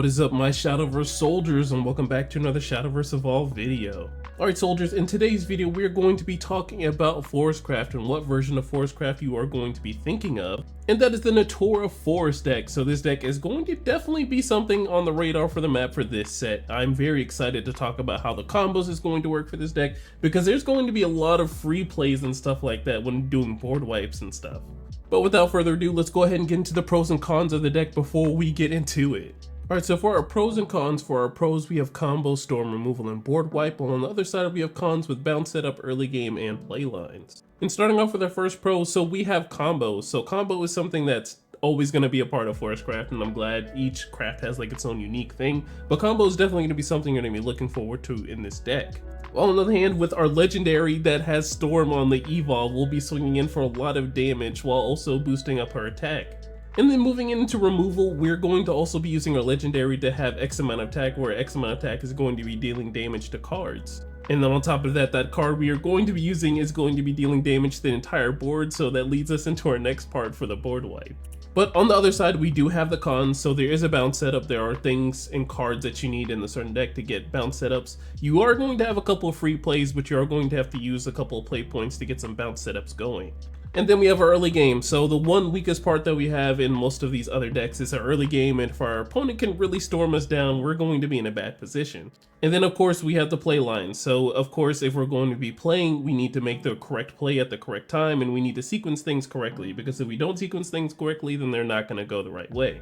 What is up, my Shadowverse soldiers, and welcome back to another Shadowverse Evolved video. Alright soldiers, in today's video we're going to be talking about Forestcraft and what version of Forestcraft you are going to be thinking of, and that is the Natura Forest deck. So this deck is going to definitely be something on the radar for the map for this set. I'm very excited to talk about how the combos is going to work for this deck, because there's going to be a lot of free plays and stuff like that when doing board wipes and stuff. But without further ado, let's go ahead and get into the pros and cons of the deck before we get into it. Alright, so for our pros and cons, for our pros we have combo, storm removal, and board wipe, while on the other side we have cons with bounce setup, early game, and play lines. And starting off with our first pro, so we have combos. So combo is something that's always going to be a part of Forestcraft, and I'm glad each craft has like its own unique thing, but combo is definitely going to be something you're going to be looking forward to in this deck. While on the other hand, with our legendary that has storm on the evolve, we'll be swinging in for a lot of damage while also boosting up her attack. And then moving into removal, we're going to also be using our legendary to have X amount of attack, where X amount of attack is going to be dealing damage to cards. And then on top of that, that card we are going to be using is going to be dealing damage to the entire board, so that leads us into our next part for the board wipe. But on the other side, we do have the cons, so there is a bounce setup. There are things and cards that you need in a certain deck to get bounce setups. You are going to have a couple of free plays, but you are going to have to use a couple of play points to get some bounce setups going. And then we have our early game. So the one weakest part that we have in most of these other decks is our early game, and if our opponent can really storm us down, we're going to be in a bad position. And then of course we have the play line. So of course if we're going to be playing, we need to make the correct play at the correct time, and we need to sequence things correctly, because if we don't sequence things correctly, then they're not going to go the right way.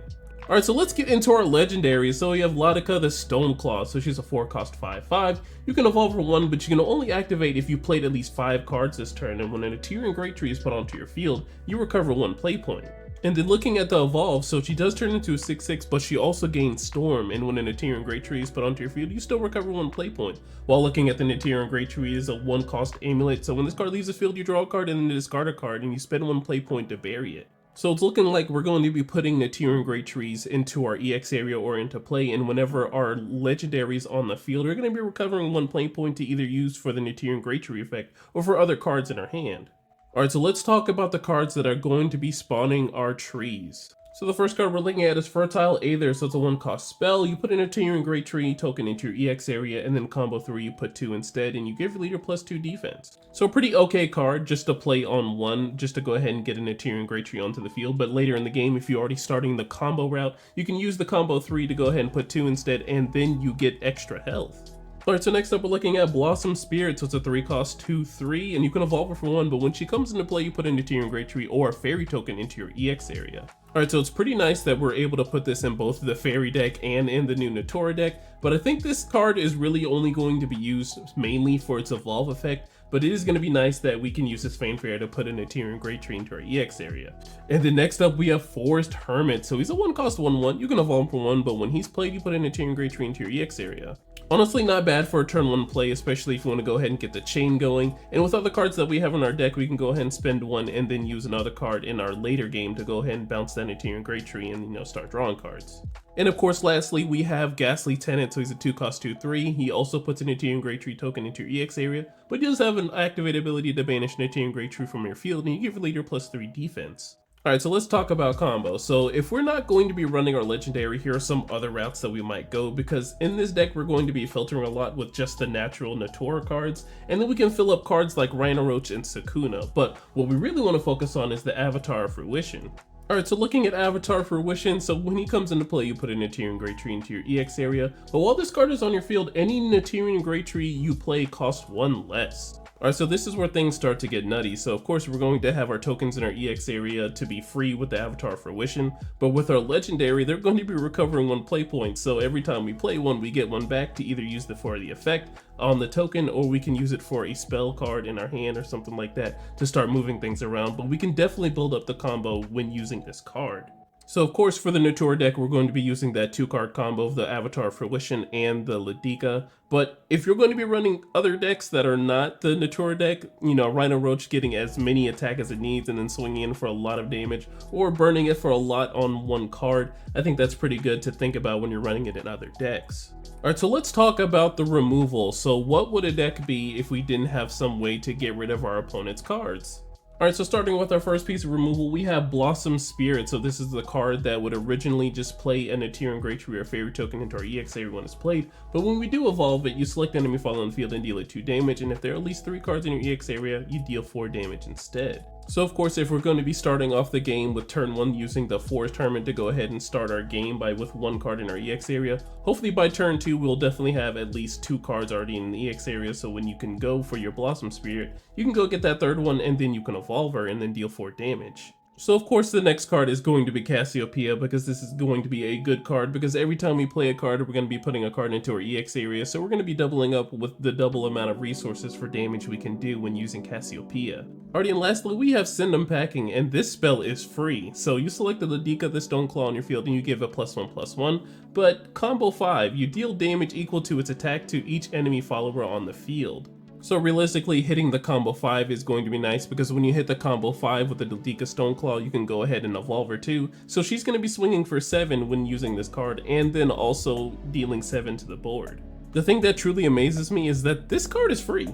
Alright, so let's get into our legendaries. So we have Ladica the Stoneclaw. So she's a 4-cost 5/5. You can evolve for 1, but you can only activate if you played at least 5 cards this turn, and when a Natura Great Tree is put onto your field, you recover 1 play point. And then looking at the evolve, so she does turn into a 6/6, but she also gains Storm, and when a Natura Great Tree is put onto your field, you still recover 1 play point. While looking at the Natura Great Tree is a 1-cost amulet, so when this card leaves the field, you draw a card and then discard a card, and you spend 1 play point to bury it. So it's looking like we're going to be putting Natura Great Trees into our EX area or into play, and whenever our legendaries on the field, we're going to be recovering 1 play point to either use for the Natura Great Tree effect or for other cards in our hand. Alright, so let's talk about the cards that are going to be spawning our trees. So the first card we're looking at is Fertile Aether. So it's a 1-cost spell. You put in a Natura Great Tree token into your EX area, and then combo 3 you put 2 instead, and you give your leader +2 defense. So a pretty okay card just to play on 1, just to go ahead and get a Natura Great Tree onto the field. But later in the game, if you're already starting the combo route, you can use the combo 3 to go ahead and put 2 instead, and then you get extra health. Alright, so next up we're looking at Blossom Spirit. So it's a 3-cost 2/3, and you can evolve her for 1, but when she comes into play, you put a Natura Great Tree or a Fairy token into your EX area. Alright, so it's pretty nice that we're able to put this in both the Fairy deck and in the new Natura deck, but I think this card is really only going to be used mainly for its evolve effect, but it is going to be nice that we can use this Fanfare to put a Natura Great Tree into our EX area. And then next up we have Forest Hermit. So he's a 1-cost 1/1, you can evolve him for 1, but when he's played, you put a Natura Great Tree into your EX area. Honestly, not bad for a turn 1 play, especially if you want to go ahead and get the chain going. And with other cards that we have in our deck, we can go ahead and spend 1 and then use another card in our later game to go ahead and bounce that Natura Great Tree and, start drawing cards. And of course, lastly, we have Ghastly Tenant. So he's a 2-cost 2/3. He also puts a Natura Great Tree token into your EX area, but he does have an activated ability to banish Natura Great Tree from your field, and you give your leader +3 defense. Alright, so let's talk about combo. So if we're not going to be running our legendary, here are some other routes that we might go, because in this deck we're going to be filtering a lot with just the natural Natura cards, and then we can fill up cards like Rhino Roach and Sakuna, but what we really want to focus on is the Avatar of Fruition. Alright, so looking at Avatar Fruition, so when he comes into play, you put a Natura Great Tree into your EX area, but while this card is on your field, any Natura Great Tree you play costs 1 less. Alright, so this is where things start to get nutty. So of course we're going to have our tokens in our EX area to be free with the Avatar Fruition, but with our legendary, they're going to be recovering 1 play point, so every time we play 1, we get 1 back to either use it for the effect on the token, or we can use it for a spell card in our hand or something like that to start moving things around, but we can definitely build up the combo when using this card. So of course for the Natura deck, we're going to be using that 2-card combo of the Avatar Fruition and the Ladica. But if you're going to be running other decks that are not the Natura deck, Rhino Roach getting as many attack as it needs and then swinging in for a lot of damage, or burning it for a lot on 1 card, I think that's pretty good to think about when you're running it in other decks. Alright, so let's talk about the removal. So what would a deck be if we didn't have some way to get rid of our opponent's cards? Alright, so starting with our first piece of removal, we have Blossom Spirit. So this is the card that would originally just play a Natura Great Tree or Fairy token into our EX area when it's played. But when we do evolve it, you select enemy follow on the field and deal it 2 damage. And if there are at least 3 cards in your EX area, you deal 4 damage instead. So of course, if we're going to be starting off the game with turn 1 using the Forest Tournament to go ahead and start our game with 1 card in our EX area, hopefully by turn 2 we'll definitely have at least 2 cards already in the EX area, so when you can go for your Blossom Spirit, you can go get that 3rd one and then you can evolve her and then deal 4 damage. So of course the next card is going to be Cassiopeia, because this is going to be a good card, because every time we play a card we're going to be putting a card into our EX area, so we're going to be doubling up with the double amount of resources for damage we can do when using Cassiopeia. Alrighty, and lastly we have Send 'em Packing, and this spell is free. So you select the Ladica the Stoneclaw on your field and you give it +1/+1, but combo 5, you deal damage equal to its attack to each enemy follower on the field. So realistically, hitting the combo 5 is going to be nice, because when you hit the combo 5 with the Ladica Stoneclaw, you can go ahead and evolve her too. So she's going to be swinging for 7 when using this card, and then also dealing 7 to the board. The thing that truly amazes me is that this card is free.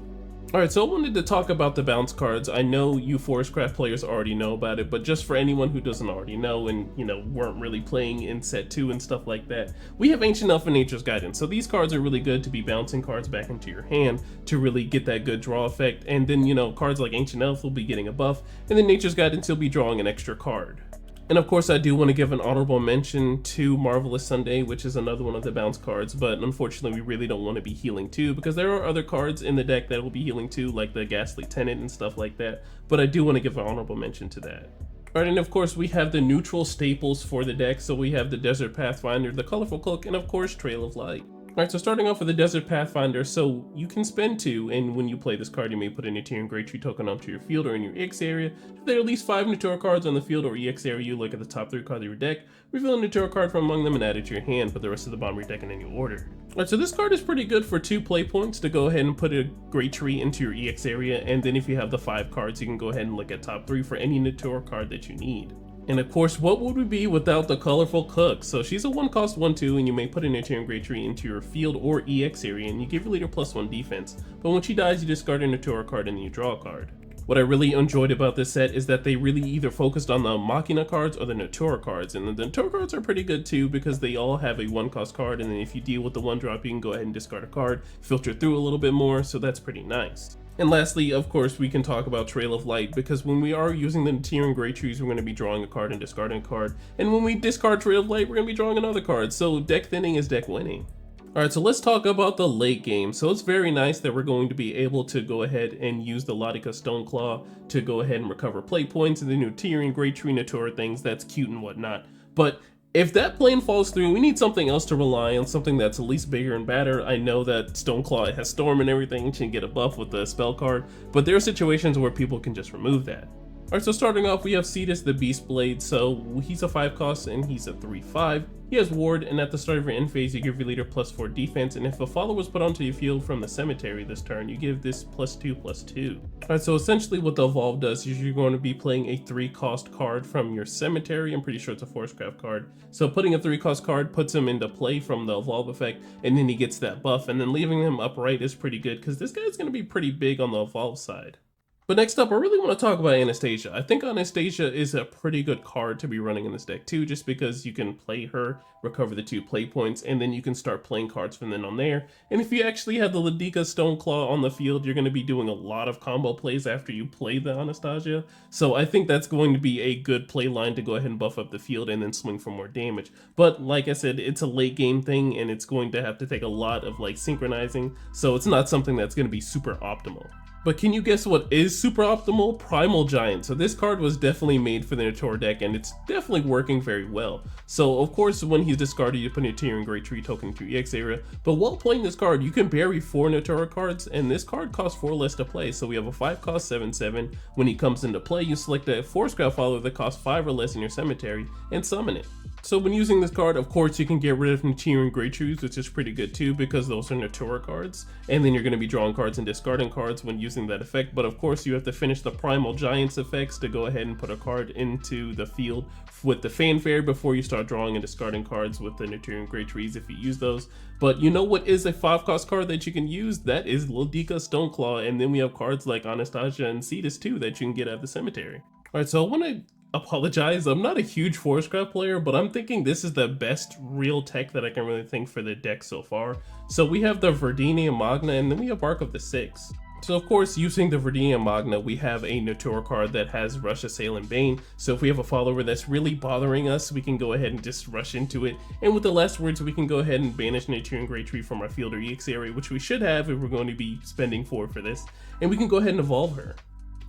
Alright, so I wanted to talk about the bounce cards. I know you Forestcraft players already know about it, but just for anyone who doesn't already know and, weren't really playing in set 2 and stuff like that, we have Ancient Elf and Nature's Guidance. So these cards are really good to be bouncing cards back into your hand to really get that good draw effect. And then, cards like Ancient Elf will be getting a buff, and then Nature's Guidance will be drawing an extra card. And of course I do want to give an honorable mention to Marvelous Sunday, which is another one of the bounce cards, but unfortunately we really don't want to be healing too, because there are other cards in the deck that will be healing too, like the Ghastly Tenant and stuff like that, but I do want to give an honorable mention to that. Alright, and of course we have the neutral staples for the deck, so we have the Desert Pathfinder, the Colorful Cook, and of course Trail of Light. Alright, so starting off with the Desert Pathfinder, so you can spend 2, and when you play this card you may put a Natura Great Tree token onto your field or in your EX area. If there are at least 5 Natura cards on the field or EX area, you look at the top 3 cards of your deck, reveal a Natura card from among them and add it to your hand, put the rest of the bottom of your deck in any order. Alright, so this card is pretty good for 2 play points to go ahead and put a Great Tree into your EX area, and then if you have the 5 cards you can go ahead and look at top 3 for any Natura card that you need. And of course, what would we be without the Colorful Cook? So she's a 1-cost 1/2, and you may put a Natura Great Tree into your field or EX area, and you give your leader +1 defense. But when she dies, you discard a Natura card and then you draw a card. What I really enjoyed about this set is that they really either focused on the Machina cards or the Natura cards, and the Natura cards are pretty good too, because they all have a 1-cost card, and then if you deal with the 1-drop, you can go ahead and discard a card, filter through a little bit more, so that's pretty nice. And lastly, of course, we can talk about Trail of Light, because when we are using the Natura Great Trees, we're going to be drawing a card and discarding a card, and when we discard Trail of Light, we're going to be drawing another card, so deck thinning is deck winning. Alright, so let's talk about the late game. So it's very nice that we're going to be able to go ahead and use the Ladica Stoneclaw to go ahead and recover play points and the Natura Great Tree Natura things. That's cute and whatnot. But if that plane falls through, we need something else to rely on, something that's at least bigger and badder. I know that Stoneclaw has Storm and everything, and can get a buff with the spell card, but there are situations where people can just remove that. Alright, so starting off we have Cetus the Beast Blade. So he's a 5-cost and he's a 3/5. He has Ward, and at the start of your end phase you give your leader +4 defense, and if a follower was put onto your field from the cemetery this turn, you give this +2/+2. Alright, so essentially what the evolve does is you're going to be playing a 3-cost card from your cemetery. I'm pretty sure it's a Forestcraft card. So putting a 3-cost card puts him into play from the evolve effect, and then he gets that buff, and then leaving him upright is pretty good, because this guy's going to be pretty big on the evolve side. But next up, I really want to talk about Anastasia. I think Anastasia is a pretty good card to be running in this deck too, just because you can play her, recover the 2 play points, and then you can start playing cards from then on there. And if you actually have the Ladica Stoneclaw on the field, you're going to be doing a lot of combo plays after you play the Anastasia. So I think that's going to be a good play line to go ahead and buff up the field and then swing for more damage. But like I said, it's a late game thing, and it's going to have to take a lot of synchronizing, so it's not something that's going to be super optimal. But can you guess what is super optimal? Primal Giant. So this card was definitely made for the Natura deck, and it's definitely working very well. So of course when he's discarded you put a Natura Great Tree token into your EX area, but while playing this card you can bury 4 Natura cards, and this card costs 4 less to play. So we have a 5-cost 7/7. When he comes into play, you select a Forestcraft follower that costs 5 or less in your cemetery and summon it. So when using this card, of course, you can get rid of Natura and Great Trees, which is pretty good too, because those are Natura cards. And then you're going to be drawing cards and discarding cards when using that effect. But of course, you have to finish the Primal Giants effects to go ahead and put a card into the field with the Fanfare before you start drawing and discarding cards with the Natura and Great Trees if you use those. But you know what is a 5-cost card that you can use? That is Ladica the Stoneclaw. And then we have cards like Anastasia and Cetus too that you can get at the cemetery. Alright, so I want to apologize. I'm not a huge Forestcraft player, but I'm thinking this is the best real tech that I can really think for the deck so far. So we have the Verdant Magna, and then we have Bark of the Six. So of course, using the Verdant Magna, we have a Natura card that has Rush, Assail, and Bane. So if we have a follower that's really bothering us, we can go ahead and just rush into it. And with the last words, we can go ahead and banish Natura and Great Tree from our field or EX area, which we should have if we're going to be spending 4 for this. And we can go ahead and evolve her.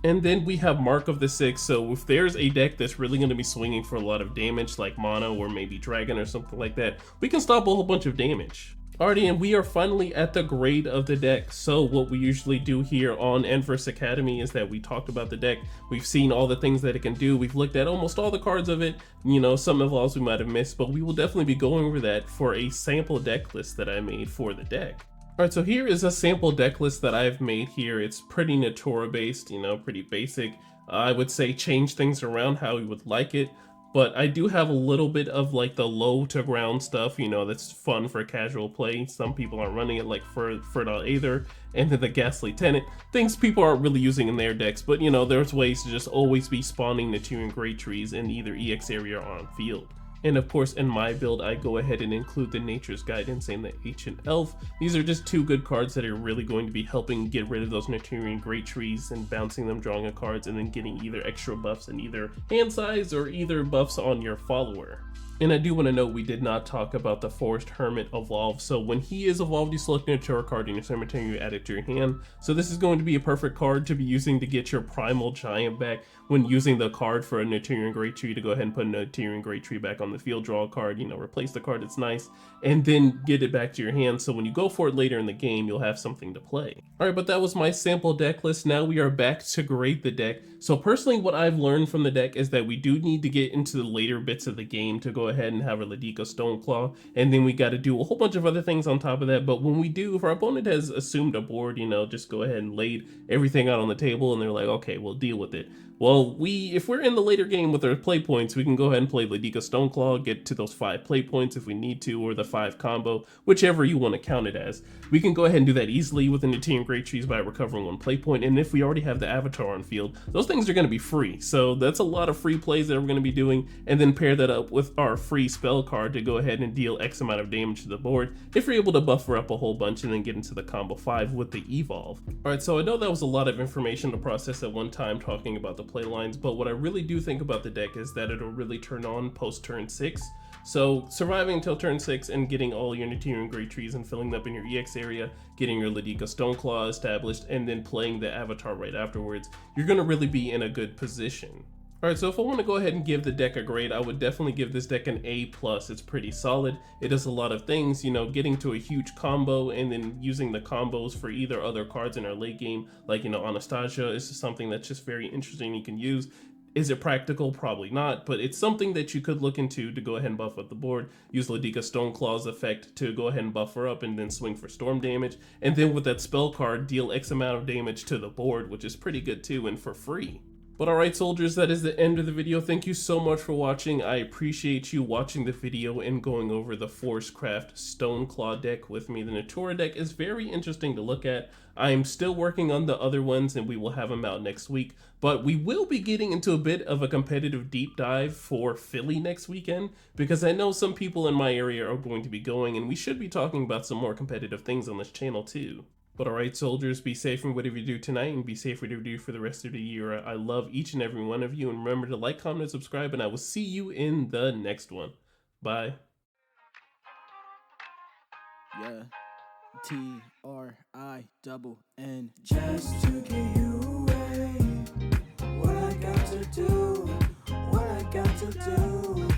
And then we have Mark of the Six, so if there's a deck that's really going to be swinging for a lot of damage, like Mono or maybe Dragon or something like that, we can stop a whole bunch of damage. Alrighty, and we are finally at the grade of the deck. So what we usually do here on Inverse Academy is that we talked about the deck, we've seen all the things that it can do, we've looked at almost all the cards of it, you know, some evolves we might have missed, but we will definitely be going over that for a sample deck list that I made for the deck. Alright, so here is a sample deck list that I've made here. It's pretty Natura based, you know, pretty basic. I would say change things around how you would like it, but I do have a little bit of like the low to ground stuff, you know, that's fun for casual play. Some people aren't running it, like Fertile Aether, and then the Ghastly Tenant. Things people aren't really using in their decks, but you know, there's ways to just always be spawning Natura and Great Trees in either EX area or on field. And of course, in my build, I go ahead and include the Nature's Guidance and the Ancient Elf. These are just 2 good cards that are really going to be helping get rid of those Natura and Great Trees and bouncing them, drawing a cards, and then getting either extra buffs in either hand size or either buffs on your follower. And I do want to note we did not talk about the Forest Hermit evolve. So when he is evolved, you select a Natura card in your cemetery and you add it to your hand. So this is going to be a perfect card to be using to get your Primal Giant back when using the card for a Natura and Great Tree to go ahead and put a Natura and Great Tree back on the field, draw a card, you know, replace the card that's nice, and then get it back to your hand. So when you go for it later in the game, you'll have something to play. Alright, but that was my sample deck list. Now we are back to grade the deck. So personally, what I've learned from the deck is that we do need to get into the later bits of the game to go ahead and have a Ladica Stoneclaw, and then we got to do a whole bunch of other things on top of that. But when we do, if our opponent has assumed a board, you know, just go ahead and laid everything out on the table and they're like, okay, we'll deal with it. Well, if we're in the later game with our play points, we can go ahead and play Ladica Stoneclaw, get to those 5 play points if we need to, or the 5 combo, whichever you want to count it as. We can go ahead and do that easily with the Natura and Great Trees by recovering 1 play point, and if we already have the Avatar on field, those things are going to be free. So that's a lot of free plays that we're going to be doing, and then pair that up with our free spell card to go ahead and deal X amount of damage to the board if we're able to buffer up a whole bunch and then get into the combo 5 with the evolve. Alright, so I know that was a lot of information to process at one time talking about the play lines, but what I really do think about the deck is that it'll really turn on post turn 6. So surviving until turn 6 and getting all your Natura and Great Trees and filling them up in your EX area, getting your Ladica Stoneclaw established, and then playing the Avatar right afterwards, you're going to really be in a good position. Alright, so if I want to go ahead and give the deck a grade, I would definitely give this deck an A+. It's pretty solid. It does a lot of things, you know, getting to a huge combo and then using the combos for either other cards in our late game, like, you know, Anastasia is something that's just very interesting you can use. Is it practical? Probably not, but it's something that you could look into to go ahead and buff up the board. Use Ladica Stoneclaw's effect to go ahead and buffer up and then swing for storm damage. And then with that spell card, deal X amount of damage to the board, which is pretty good too and for free. But alright soldiers, that is the end of the video. Thank you so much for watching. I appreciate you watching the video and going over the Forestcraft Stoneclaw deck with me. The Natura deck is very interesting to look at. I'm still working on the other ones and we will have them out next week. But we will be getting into a bit of a competitive deep dive for Philly next weekend, because I know some people in my area are going to be going, and we should be talking about some more competitive things on this channel too. But alright soldiers, be safe in whatever you do tonight, and be safe whatever you do for the rest of the year. I love each and every one of you, and remember to like, comment, and subscribe, and I will see you in the next one. Bye. Yeah. T-R-I-N-N. Just to get you away. What I got to do, what I got to do.